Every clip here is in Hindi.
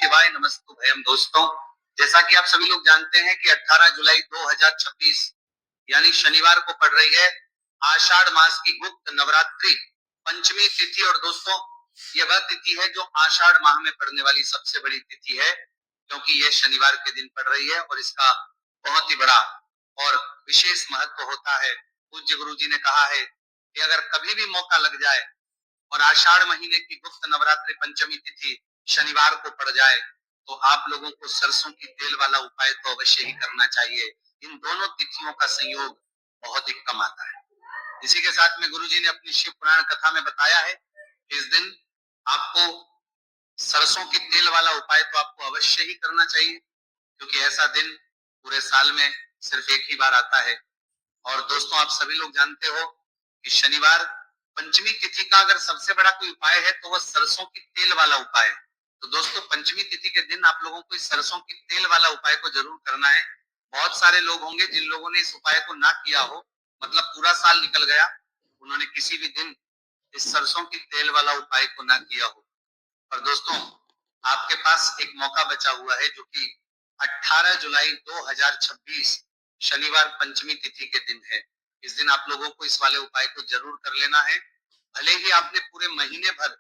शिवाय नमस्तुभयम। दोस्तों, जैसा कि आप सभी लोग जानते हैं कि 18 जुलाई 2026 यानी शनिवार को पड़ रही है आषाढ़ मास की गुप्त नवरात्रि पंचमी तिथि। और दोस्तों, यह वह तिथि है जो आषाढ़ माह में पड़ने वाली सबसे बड़ी तिथि है, क्योंकि यह शनिवार के दिन पड़ रही है और इसका बहुत ही बड़ा और विशेष महत्व होता है। पूज्य गुरु जी ने कहा है कि अगर कभी भी मौका लग जाए और आषाढ़ महीने की गुप्त नवरात्रि पंचमी तिथि शनिवार को पड़ जाए तो आप लोगों को सरसों की तेल वाला उपाय तो अवश्य ही करना चाहिए। इन दोनों तिथियों का संयोग बहुत ही कम आता है। इसी के साथ में गुरुजी ने अपनी शिव पुराण कथा में बताया है इस दिन आपको सरसों की तेल वाला उपाय तो आपको अवश्य ही करना चाहिए, क्योंकि ऐसा दिन पूरे साल में सिर्फ एक ही बार आता है। और दोस्तों, आप सभी लोग जानते हो कि शनिवार पंचमी तिथि का अगर सबसे बड़ा कोई उपाय है तो वह सरसों की तेल वाला उपाय है। तो दोस्तों, पंचमी तिथि के दिन आप लोगों को इस सरसों की तेल वाला उपाय को जरूर करना है। बहुत सारे लोग होंगे जिन लोगों ने इस उपाय को ना किया हो, मतलब पूरा साल निकल गया, उन्होंने किसी भी दिन इस सरसों की तेल वाला उपाय को ना किया हो। पर दोस्तों, आपके पास एक मौका बचा हुआ है जो कि 18 जुलाई 2026 शनिवार पंचमी तिथि के दिन है। इस दिन आप लोगों को इस वाले उपाय को जरूर कर लेना है, भले ही आपने पूरे महीने भर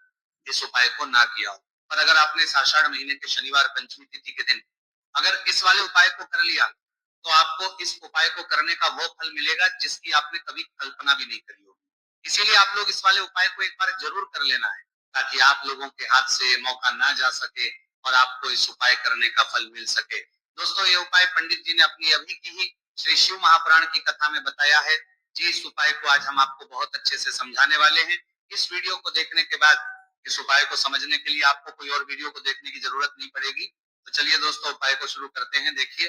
इस उपाय को ना किया हो। पर अगर आपने इस आषाढ़ महीने के शनिवार पंचमी तिथि के दिन अगर इस वाले उपाय को कर लिया तो आपको इस उपाय को करने का वो फल मिलेगा जिसकी आपने कभी कल्पना भी नहीं करी होगी। इसीलिए आप लोग इस वाले उपाय को एक बार जरूर कर लेना है, ताकि आप लोगों के हाथ से मौका ना जा सके और आपको इस उपाय करने का फल मिल सके। दोस्तों, ये उपाय पंडित जी ने अपनी अभी की ही श्री शिव महापुराण की कथा में बताया है जी। इस उपाय को आज हम आपको बहुत अच्छे से समझाने वाले हैं। इस वीडियो को देखने के बाद इस उपाय को समझने के लिए आपको कोई और वीडियो को देखने की जरूरत नहीं पड़ेगी। तो चलिए दोस्तों, उपाय को शुरू करते हैं। देखिए,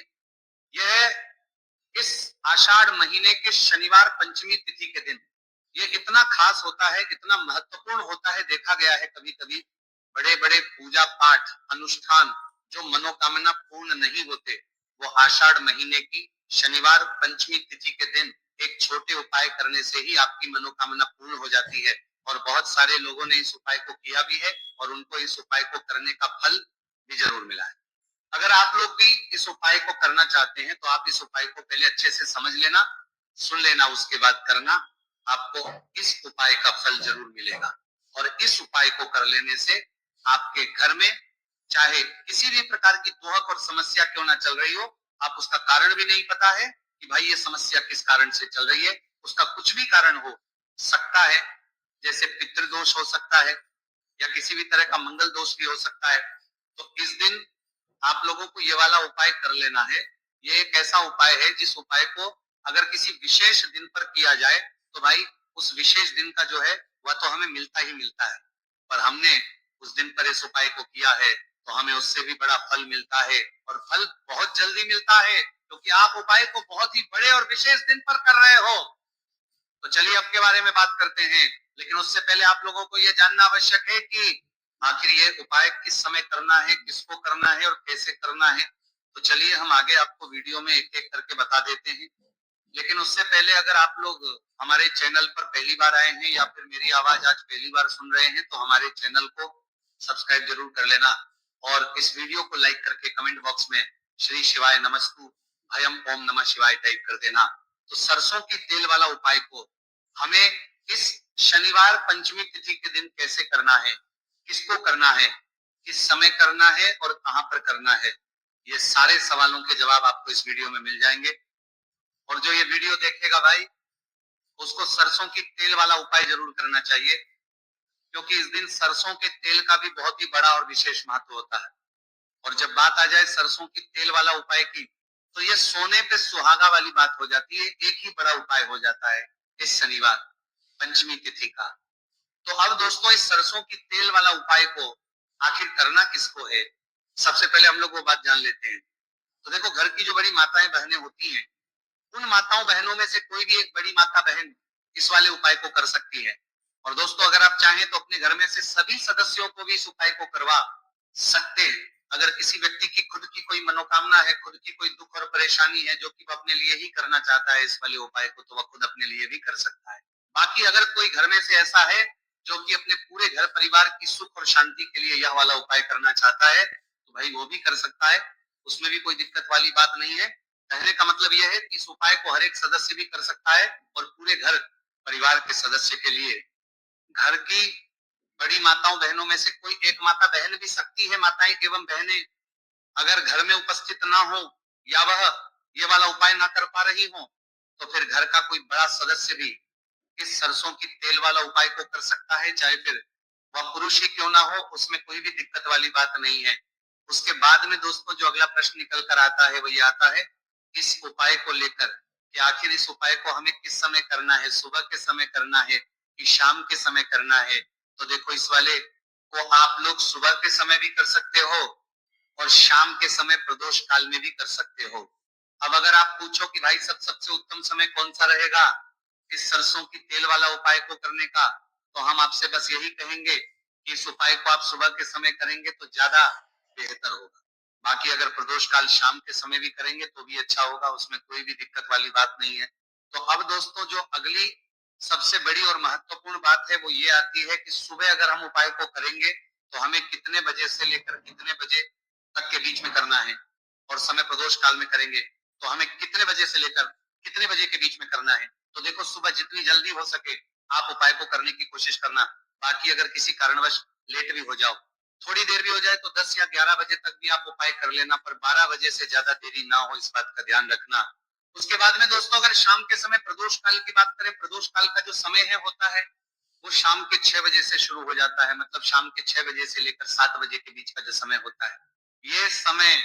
यह इस आषाढ़ महीने के शनिवार पंचमी तिथि के दिन ये इतना खास होता है, इतना महत्वपूर्ण होता है। देखा गया है कभी कभी बड़े बड़े पूजा पाठ अनुष्ठान जो मनोकामना पूर्ण नहीं होते, वो आषाढ़ महीने की शनिवार पंचमी तिथि के दिन एक छोटे उपाय करने से ही आपकी मनोकामना पूर्ण हो जाती है। और बहुत सारे लोगों ने इस उपाय को किया भी है और उनको इस उपाय को करने का फल भी जरूर मिला है। अगर आप लोग भी इस उपाय को करना चाहते हैं तो आप इस उपाय को पहले अच्छे से समझ लेना, सुन लेना, उसके बाद करना। आपको इस उपाय का फल जरूर मिलेगा। और इस उपाय को कर लेने से आपके घर में चाहे किसी भी प्रकार की दुहक और समस्या क्यों ना चल रही हो, आप उसका कारण भी नहीं पता है कि भाई ये समस्या किस कारण से चल रही है, उसका कुछ भी कारण हो सकता है। जैसे पितृदोष हो सकता है या किसी भी तरह का मंगल दोष भी हो सकता है। तो इस दिन आप लोगों को ये वाला उपाय कर लेना है। ये एक ऐसा उपाय है जिस उपाय को अगर किसी विशेष दिन पर किया जाए तो भाई उस विशेष दिन का जो है वह तो हमें मिलता ही मिलता है। पर हमने उस दिन पर इस उपाय को किया है तो हमें उससे भी बड़ा फल मिलता है, और फल बहुत जल्दी मिलता है, क्योंकि आप उपाय को बहुत ही बड़े और विशेष दिन पर कर रहे हो। तो चलिए अब के बारे में बात करते हैं, लेकिन उससे पहले आप लोगों को यह जानना आवश्यक है कि आखिर ये उपाय किस समय करना है, किसको करना है और कैसे करना है। तो चलिए हम आगे आपको वीडियो में एक एक करके बता देते हैं। लेकिन उससे पहले अगर आप लोग हमारे चैनल पर पहली बार आए हैं या फिर मेरी आवाज आज पहली बार सुन रहे हैं तो हमारे चैनल को सब्सक्राइब जरूर कर लेना और इस वीडियो को लाइक करके कमेंट बॉक्स में श्री शिवाय नमस्तु भयम ओम नमः शिवाय टाइप कर देना। तो सरसों की तेल वाला उपाय को हमें इस शनिवार पंचमी तिथि के दिन कैसे करना है, किसको करना है, किस समय करना है और कहां पर करना है, ये सारे सवालों के जवाब आपको इस वीडियो में मिल जाएंगे। और जो ये वीडियो देखेगा भाई, उसको सरसों की तेल वाला उपाय जरूर करना चाहिए, क्योंकि इस दिन सरसों के तेल का भी बहुत ही बड़ा और विशेष महत्व होता है। और जब बात आ जाए सरसों की तेल वाला उपाय की, तो ये सोने पे सुहागा वाली बात हो जाती है। एक ही बड़ा उपाय हो जाता है इस शनिवार पंचमी तिथि का। तो अब दोस्तों, इस सरसों की तेल वाला उपाय को आखिर करना किसको है, सबसे पहले हम लोग वो बात जान लेते हैं। तो देखो, घर की जो बड़ी माताएं बहनें होती हैं, उन माताओं बहनों में से कोई भी एक बड़ी माता बहन इस वाले उपाय को कर सकती है। और दोस्तों, अगर आप चाहें तो अपने घर में से सभी सदस्यों को भी इस उपाय को करवा सकते हैं। अगर किसी व्यक्ति की खुद की कोई मनोकामना है, खुद की कोई दुख और परेशानी है जो कि वह अपने लिए ही करना चाहता है इस वाले उपाय को, तो वह खुद अपने लिए भी कर सकता है। बाकी अगर कोई घर में से ऐसा है जो कि अपने पूरे घर परिवार की सुख और शांति के लिए यह वाला उपाय करना चाहता है, तो भाई वो भी कर सकता है, उसमें भी कोई दिक्कत वाली बात नहीं है। कहने का मतलब यह है कि इस उपाय को हर एक सदस्य भी कर सकता है और पूरे घर परिवार के सदस्य के लिए। घर की बड़ी माताओं बहनों में से कोई एक माता बहन भी सकती है, माताएं एवं बहनें अगर घर में उपस्थित ना हो या वह ये वाला उपाय ना कर पा रही हो, तो फिर घर का कोई बड़ा सदस्य भी इस सरसों की तेल वाला उपाय को कर सकता है, चाहे फिर वह पुरुष ही क्यों ना हो, उसमें कोई भी दिक्कत वाली बात नहीं है। उसके बाद में दोस्तों जो अगला प्रश्न निकल कर आता है वो ये आता है इस उपाय को लेकर कि आखिर इस उपाय को हमें किस समय करना है, सुबह के समय करना है कि शाम के समय करना है। तो देखो इस वाले को आप लोग सुबह के समय भी कर सकते हो और शाम के समय प्रदोष काल में भी कर सकते हो। अब अगर आप पूछो कि भाई सबसे उत्तम समय कौन सा रहेगा इस सरसों की तेल वाला उपाय को करने का, तो हम आपसे बस यही कहेंगे कि इस उपाय को आप सुबह के समय करेंगे तो ज्यादा बेहतर होगा। बाकी अगर प्रदोष काल शाम के समय भी करेंगे तो भी अच्छा होगा, उसमें कोई भी दिक्कत वाली बात नहीं है। तो अब दोस्तों जो अगली सबसे बड़ी और महत्वपूर्ण बात है वो ये आती है कि सुबह अगर हम उपाय को करेंगे तो हमें कितने बजे से लेकर कितने बजे तक के बीच में करना है, और समय प्रदोष काल में करेंगे तो हमें कितने बजे से लेकर कितने बजे के बीच में करना है। तो देखो सुबह जितनी जल्दी हो सके आप उपाय को करने की कोशिश करना। बाकी अगर किसी कारणवश लेट भी हो जाओ, थोड़ी देर भी हो जाए तो 10 या 11 बजे तक भी आप उपाय कर लेना, पर 12 बजे से ज्यादा देरी ना हो इस बात का ध्यान रखना। उसके बाद में दोस्तों अगर शाम के समय प्रदोष काल की बात करें, प्रदोष काल का जो समय है होता है वो शाम के 6 बजे से शुरू हो जाता है, मतलब शाम के 6 बजे से लेकर 7 बजे के बीच का जो समय होता है ये समय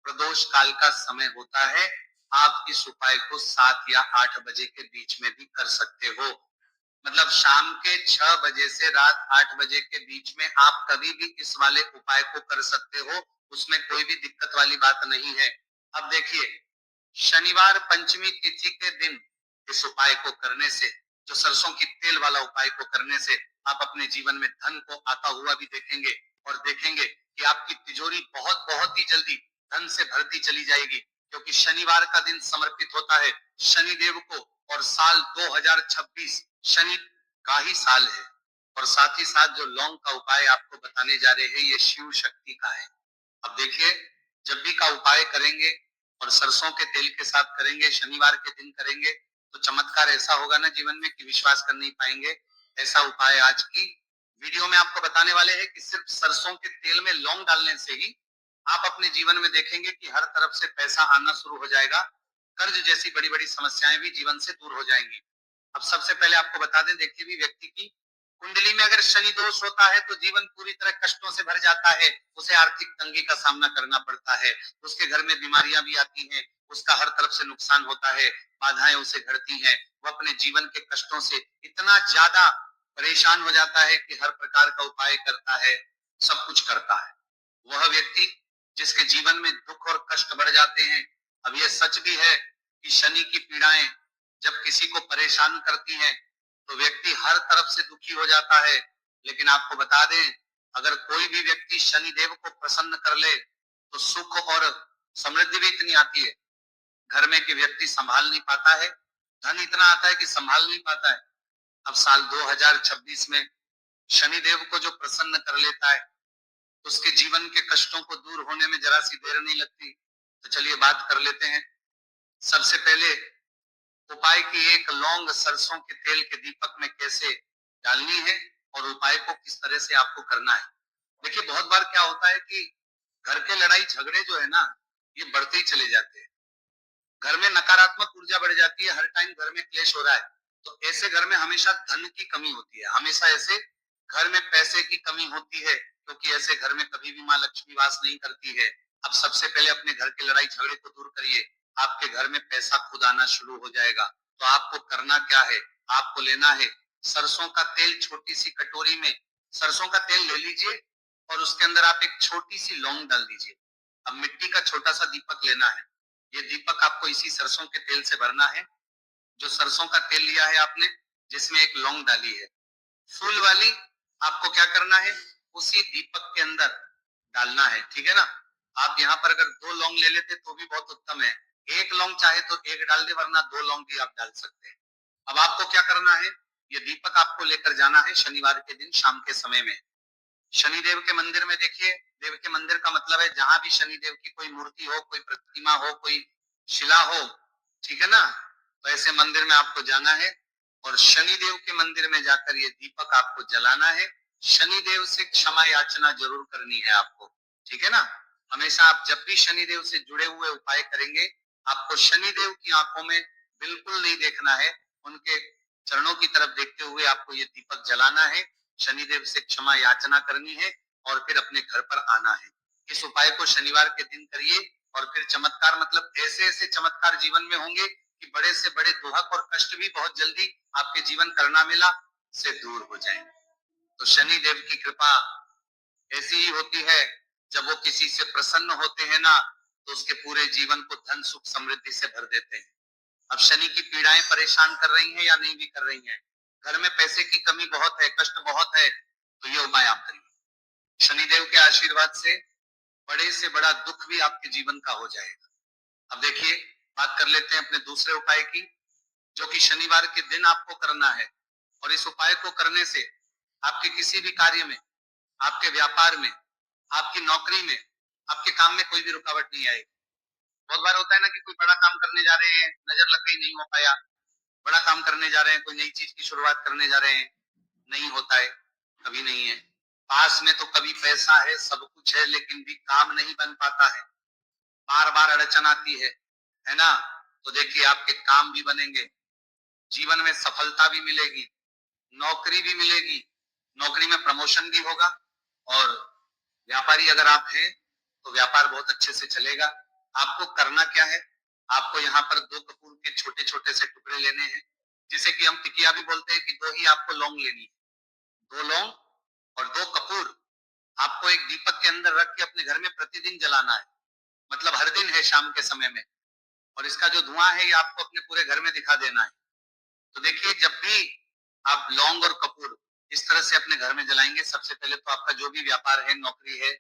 प्रदोष काल का समय होता है। आप इस उपाय को 7 या 8 बजे के बीच में भी कर सकते हो, मतलब शाम के 6 बजे से रात 8 बजे के बीच में आप कभी भी इस वाले उपाय को कर सकते हो, उसमें कोई भी दिक्कत वाली बात नहीं है। अब देखिए शनिवार पंचमी तिथि के दिन इस उपाय को करने से, जो सरसों की तेल वाला उपाय को करने से आप अपने जीवन में धन को आता हुआ भी देखेंगे और देखेंगे कि आपकी तिजोरी बहुत बहुत ही जल्दी धन से भरती चली जाएगी, क्योंकि शनिवार का दिन समर्पित होता है शनिदेव को और साल 2026 शनि का ही साल है। और साथ ही साथ जो लौंग का उपाय आपको बताने जा रहे हैं ये शिव शक्ति का है। अब देखिए जब भी का उपाय करेंगे और सरसों के तेल के साथ करेंगे, शनिवार के दिन करेंगे, तो चमत्कार ऐसा होगा ना जीवन में कि विश्वास कर नहीं पाएंगे। ऐसा उपाय आज की वीडियो में आपको बताने वाले हैं कि सिर्फ सरसों के तेल में लौंग डालने से ही आप अपने जीवन में देखेंगे कि हर तरफ से पैसा आना शुरू हो जाएगा, कर्ज जैसी बड़ी बड़ी समस्याएं भी जीवन से दूर हो जाएंगी। अब सबसे पहले आपको बता दें, देखिए भी व्यक्ति की कुंडली में अगर शनि दोष होता है तो जीवन पूरी तरह कष्टों से भर जाता है, उसे आर्थिक तंगी का सामना करना पड़ता है, उसके घर में बीमारियां भी आती हैं, उसका हर तरफ से नुकसान होता है, बाधाएं उसे घड़ती हैं, वो अपने जीवन के कष्टों से इतना ज्यादा परेशान हो जाता है कि हर प्रकार का उपाय करता है, सब कुछ करता है। वह व्यक्ति जिसके जीवन में दुख और कष्ट बढ़ जाते हैं। अब यह सच भी है कि शनि की पीड़ाएं जब किसी को परेशान करती हैं तो व्यक्ति हर तरफ से दुखी हो जाता है, लेकिन आपको बता दें अगर कोई भी व्यक्ति शनि देव को प्रसन्न कर ले तो सुख और समृद्धि भी इतनी आती है घर में कि व्यक्ति संभाल नहीं पाता है, धन इतना आता है कि संभाल नहीं पाता है। अब साल 2026 में शनि देव को जो प्रसन्न कर लेता है उसके जीवन के कष्टों को दूर होने में जरा सी देर नहीं लगती। तो चलिए बात कर लेते हैं। सबसे पहले उपाय की एक लौंग सरसों के तेल के दीपक में कैसे डालनी है और उपाय को किस तरह से आपको करना है। देखिए बहुत बार क्या होता है कि घर के लड़ाई झगड़े जो है ना ये बढ़ते ही चले जाते हैं, घर में नकारात्मक ऊर्जा बढ़ जाती है, हर टाइम घर में क्लेश हो रहा है, तो ऐसे घर में हमेशा धन की कमी होती है, हमेशा ऐसे घर में पैसे की कमी होती है, क्योंकि ऐसे घर में कभी भी माँ लक्ष्मी वास नहीं करती है। अब सबसे पहले अपने घर के लड़ाई झगड़े को दूर करिए, आपके घर में पैसा खुद आना शुरू हो जाएगा। तो आपको करना क्या है, आपको लेना है सरसों का तेल, छोटी सी कटोरी में सरसों का तेल ले लीजिए और उसके अंदर आप एक छोटी सी लौंग डाल दीजिए। अब मिट्टी का छोटा सा दीपक लेना है, ये दीपक आपको इसी सरसों के तेल से भरना है। जो सरसों का तेल लिया है आपने जिसमें एक लौंग डाली है फूल वाली, आपको क्या करना है उसी दीपक के अंदर डालना है, ठीक है ना। आप यहाँ पर अगर 2 लौंग ले लेते तो भी बहुत उत्तम है, एक लौंग चाहे तो एक डाल दे वरना 2 लौंग भी आप डाल सकते हैं। अब आपको क्या करना है, ये दीपक आपको लेकर जाना है शनिवार के दिन शाम के समय में। शनिदेव के मंदिर में देखिए, देव के मंदिर का मतलब है जहां भी शनिदेव की कोई मूर्ति हो, कोई प्रतिमा हो, कोई शिला हो, ठीक है ना, तो ऐसे मंदिर में आपको जाना है और शनिदेव के मंदिर में जाकर ये दीपक आपको जलाना है। शनिदेव से क्षमा याचना जरूर करनी है आपको, ठीक है ना। हमेशा आप जब भी शनिदेव से जुड़े हुए उपाय करेंगे, आपको शनिदेव की आंखों में बिल्कुल नहीं देखना है, उनके चरणों की तरफ देखते हुए आपको ये दीपक जलाना है, शनिदेव से क्षमा याचना करनी है और फिर अपने घर पर आना है। इस उपाय को शनिवार के दिन करिए और फिर चमत्कार, मतलब ऐसे ऐसे चमत्कार जीवन में होंगे कि बड़े से बड़े दुहक और कष्ट भी बहुत जल्दी आपके जीवन करना मिला से दूर हो जाएंगे। तो शनि देव की कृपा ऐसी ही होती है, जब वो किसी से प्रसन्न होते हैं ना, तो उसके पूरे जीवन को धन सुख समृद्धि से भर देते हैं। अब शनि की पीड़ाएं परेशान कर रही हैं या नहीं भी कर रही हैं, घर में पैसे की कमी बहुत है, कष्ट बहुत है, तो ये उपाय आप करिए। शनिदेव के आशीर्वाद से बड़े से बड़ा दुख भी आपके जीवन का हो जाएगा। अब देखिए, बात कर लेते हैं अपने दूसरे उपाय की, जो कि शनिवार के दिन आपको करना है। और इस उपाय को करने से आपके किसी भी कार्य में, आपके व्यापार में, आपकी नौकरी में, आपके काम में कोई भी रुकावट नहीं आएगी। बहुत बार होता है ना कि कोई बड़ा काम करने जा रहे हैं, नजर लग गई, नहीं हो पाया। बड़ा काम करने जा रहे हैं, कोई नई चीज की शुरुआत करने जा रहे हैं, नहीं होता है, कभी नहीं है। पास में तो कभी पैसा है, सब कुछ है, लेकिन भी काम नहीं बन पाता है, बार बार अड़चन आती है ना। तो देखिए, आपके काम भी बनेंगे, जीवन में सफलता भी मिलेगी, नौकरी भी मिलेगी, नौकरी में प्रमोशन भी होगा, और व्यापारी अगर आप हैं तो व्यापार बहुत अच्छे से चलेगा। आपको करना क्या है, आपको यहाँ पर 2 कपूर के छोटे छोटे से टुकड़े लेने हैं, जिसे कि हम टिकिया भी बोलते हैं, कि 2 ही आपको लौंग लेनी है, 2 लौंग और 2 कपूर आपको एक दीपक के अंदर रख के अपने घर में प्रतिदिन जलाना है, मतलब हर दिन है शाम के समय में। और इसका जो धुआं है ये आपको अपने पूरे घर में दिखा देना है। तो देखिए, जब भी आप लौंग और कपूर इस तरह से अपने घर में जलाएंगे, सबसे पहले तो आपका जो भी व्यापार है, नौकरी है,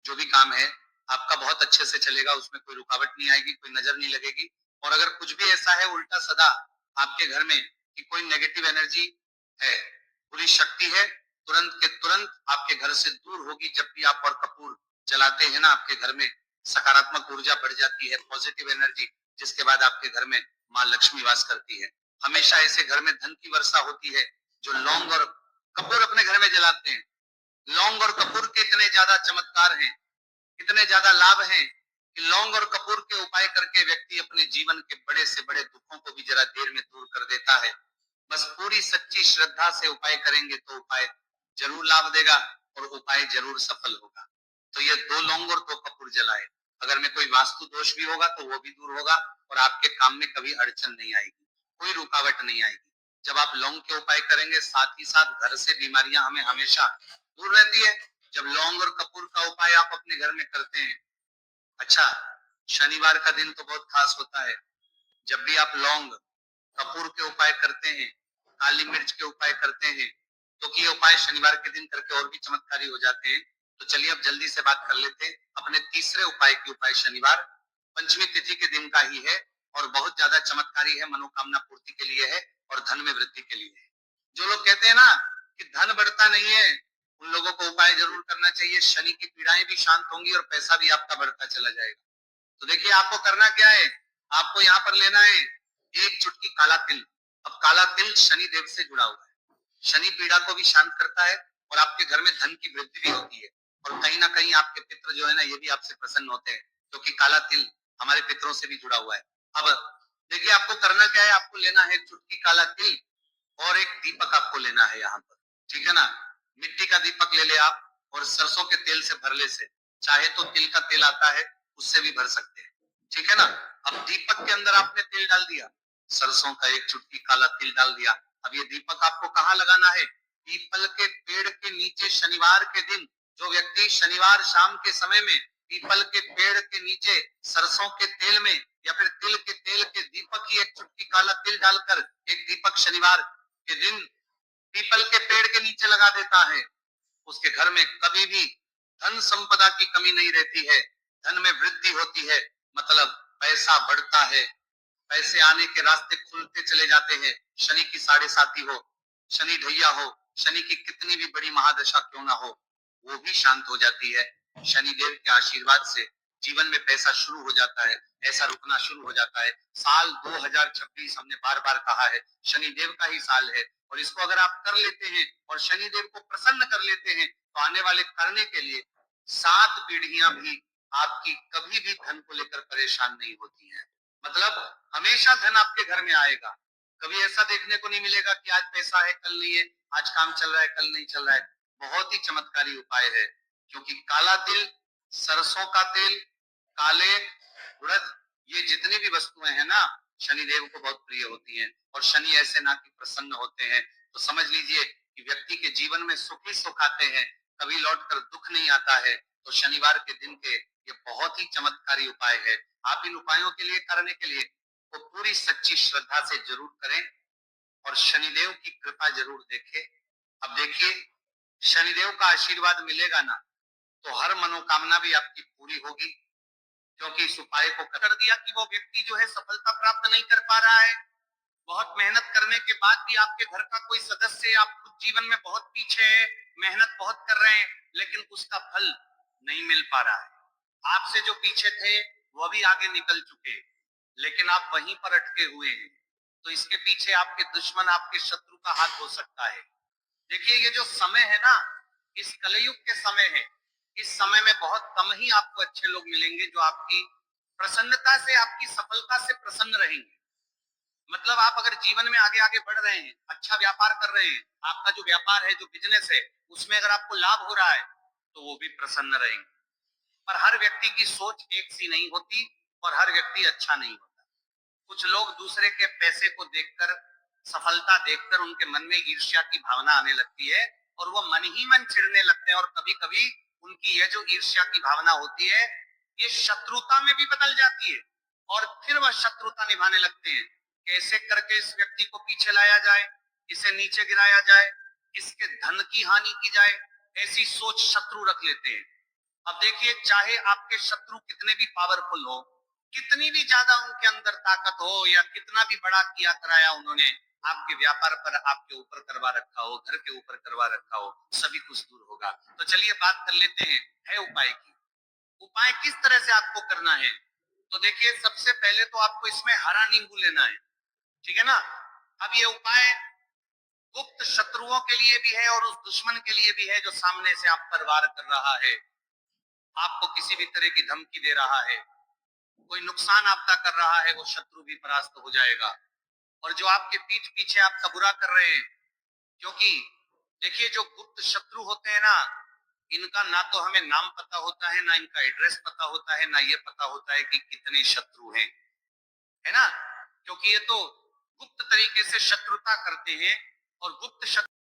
जो भी काम है, आपका बहुत अच्छे से चलेगा, उसमें कोई रुकावट नहीं आएगी, कोई नजर नहीं लगेगी। और अगर कुछ भी ऐसा है उल्टा सदा आपके घर में कि कोई नेगेटिव एनर्जी है, बुरी शक्ति है, तुरंत के तुरंत आपके घर से दूर होगी। जब भी आप और कपूर जलाते हैं ना, आपके घर में सकारात्मक ऊर्जा बढ़ जाती है, पॉजिटिव एनर्जी, जिसके बाद आपके घर में माँ लक्ष्मी वास करती है। हमेशा ऐसे घर में धन की वर्षा होती है जो लौंग और कपूर अपने घर में जलाते हैं। लौंग और कपूर के इतने ज्यादा चमत्कार हैं, इतने ज्यादा लाभ हैं, कि लौंग और कपूर के उपाय करके व्यक्ति अपने जीवन के बड़े से बड़े दुखों को भी जरा देर में दूर कर देता है। बस पूरी सच्ची श्रद्धा से उपाय करेंगे तो उपाय जरूर लाभ देगा और उपाय जरूर सफल होगा। तो ये 2 लौंग और 2 कपूर जलाए, अगर में कोई वास्तु दोष भी होगा तो वो भी दूर होगा और आपके काम में कभी अड़चन नहीं आएगी, कोई रुकावट नहीं आएगी। जब आप लौंग के उपाय करेंगे, साथ ही साथ घर से बीमारियां हमें हमेशा दूर रहती है। जब लौंग और कपूर का उपाय आप अपने घर में करते हैं, अच्छा, शनिवार का दिन तो बहुत खास होता है। जब भी आप लौंग कपूर के उपाय करते हैं, काली मिर्च के उपाय करते हैं, तो ये उपाय शनिवार के दिन करके और भी चमत्कारी हो जाते हैं। तो चलिए अब जल्दी से बात कर लेते हैं अपने तीसरे उपाय की। उपाय शनिवार पंचमी तिथि के दिन का ही है और बहुत ज्यादा चमत्कारी है, मनोकामना पूर्ति के लिए है और धन में वृद्धि के लिए है। जो लोग कहते हैं ना कि धन बढ़ता नहीं है, उन लोगों को उपाय जरूर करना चाहिए, शनि की पीड़ाएं भी शांत होंगी और पैसा भी आपका बढ़ता चला जाएगा। तो देखिए, आपको करना क्या है, आपको यहाँ पर लेना है 1 चुटकी काला तिल। अब काला तिल शनि देव से जुड़ा हुआ है, शनि पीड़ा को भी शांत करता है और आपके घर में धन की वृद्धि भी होती है। और कहीं ना कहीं आपके पितृ जो है ना, ये भी आपसे प्रसन्न होते हैं, क्योंकि काला तिल हमारे पितरों से भी जुड़ा हुआ है। अब देखिए, आपको करना क्या है, आपको लेना है चुटकी काला तिल और एक दीपक आपको लेना है यहाँ पर, ठीक है ना। मिट्टी का दीपक ले ले आप, और सरसों के तेल से भरले से, चाहे तो तिल का तेल आता है उससे भी भर सकते हैं, ठीक है ना। अब दीपक के अंदर आपने तेल डाल दिया, सरसों का 1 चुटकी काला तिल डाल दिया। अब ये दीपक आपको कहाँ लगाना है, पीपल के पेड़ के नीचे शनिवार के दिन। जो व्यक्ति शनिवार शाम के समय में पीपल के पेड़ के नीचे सरसों के तेल में या फिर तिल के तेल के दीपक ही 1 चुटकी काला तिल डालकर एक दीपक शनिवार के दिन पीपल के पेड़ के नीचे लगा देता है, उसके घर में कभी भी धन संपदा की कमी नहीं रहती है, धन में वृद्धि होती है, मतलब पैसा बढ़ता है, पैसे आने के रास्ते खुलते चले जाते हैं। शनि की 7.5 हो, शनि ढैया हो, शनि की कितनी भी बड़ी महादशा क्यों ना हो, वो भी शांत हो जाती है। शनिदेव के आशीर्वाद से जीवन में पैसा शुरू हो जाता है, ऐसा रुकना शुरू हो जाता है। साल 2026 हमने बार बार कहा है, शनिदेव का ही साल है, और इसको अगर आप कर लेते हैं और शनिदेव को प्रसन्न कर लेते हैं तो आने वाले करने के लिए 7 पीढ़ियां भी आपकी कभी भी धन को लेकर परेशान नहीं होती हैं। मतलब हमेशा धन आपके घर में आएगा। कभी ऐसा देखने को नहीं मिलेगा कि आज पैसा है कल नहीं है, आज काम चल रहा है कल नहीं चल रहा है। बहुत ही चमत्कारी उपाय है, क्योंकि काला तिल, सरसों का तेल, काले उड़द, ये जितनी भी वस्तुएं हैं ना, शनिदेव को बहुत प्रिय होती हैं। और शनि ऐसे ना कि प्रसन्न होते हैं, तो समझ लीजिए कि व्यक्ति के जीवन में सुख ही सुख आते हैं, कभी लौटकर दुख नहीं आता है। तो शनिवार के दिन के ये बहुत ही चमत्कारी उपाय है। आप इन उपायों के लिए करने के लिए तो पूरी सच्ची श्रद्धा से जरूर करें और शनिदेव की कृपा जरूर देखें। अब देखिए, शनिदेव का आशीर्वाद मिलेगा ना, तो हर मनोकामना भी आपकी पूरी होगी। क्योंकि इस उपाय को कर दिया कि वो व्यक्ति जो है सफलता प्राप्त नहीं कर पा रहा है, बहुत मेहनत करने के बाद भी आपके घर का कोई सदस्य, आप खुद जीवन में बहुत पीछे है, मेहनत बहुत कर रहे हैं, लेकिन उसका फल नहीं मिल पा रहा है। आपसे जो पीछे थे वो भी आगे निकल चुके, लेकिन आप वहीं पर अटके हुए हैं। तो इसके पीछे आपके दुश्मन, आपके शत्रु का हाथ हो सकता है। देखिए, ये जो समय है ना, इस कलयुग के समय है। इस समय में बहुत कम ही आपको अच्छे लोग मिलेंगे जो आपकी प्रसन्नता से, आपकी सफलता से प्रसन्न रहेंगे। मतलब आप अगर जीवन में आगे आगे बढ़ रहे हैं, अच्छा व्यापार कर रहे हैं, आपका जो व्यापार है, जो बिजनेस है, उसमें अगर आपको लाभ हो रहा है, तो वो भी प्रसन्न रहेंगे। पर हर व्यक्ति की सोच एक सी नहीं होती और हर व्यक्ति अच्छा नहीं होता। कुछ लोग दूसरे के पैसे को देखकर, सफलता देखकर उनके मन में ईर्ष्या की भावना आने लगती है और वो मन ही मन चिढ़ने लगते हैं, और कभी कभी उनकी यह जो ईर्ष्या की भावना होती है, ये शत्रुता में भी बदल जाती है, और फिर वह शत्रुता निभाने लगते हैं। कैसे करके इस व्यक्ति को पीछे लाया जाए, इसे नीचे गिराया जाए, इसके धन की हानि की जाए, ऐसी सोच शत्रु रख लेते हैं। अब देखिए, चाहे आपके शत्रु कितने भी पावरफुल हो, कितनी भी ज्यादा उनके अंदर ताकत हो, या कितना भी बड़ा किया कराया उन्होंने आपके व्यापार पर, आपके ऊपर करवा रखा हो, घर के ऊपर करवा रखा हो, सभी कुछ दूर होगा। तो चलिए बात कर लेते हैं है उपाय की। उपाय किस तरह से आपको करना है? तो देखिए, सबसे पहले तो आपको इसमें हरा नींबू लेना है, ठीक है ना। अब ये उपाय गुप्त शत्रुओं के लिए भी है और उस दुश्मन के लिए भी है जो सामने से आप पर वार कर रहा है, आपको किसी भी तरह की धमकी दे रहा है, कोई नुकसान आपका कर रहा है, वो शत्रु भी परास्त हो जाएगा। और जो आपके पीठ पीछे आपका बुरा कर रहे हैं, क्योंकि देखिए, जो गुप्त शत्रु होते हैं ना, इनका ना तो हमें नाम पता होता है, ना इनका एड्रेस पता होता है, ना ये पता होता है कि कितने शत्रु हैं, है ना। क्योंकि ये तो गुप्त तरीके से शत्रुता करते हैं, और गुप्त शत्रु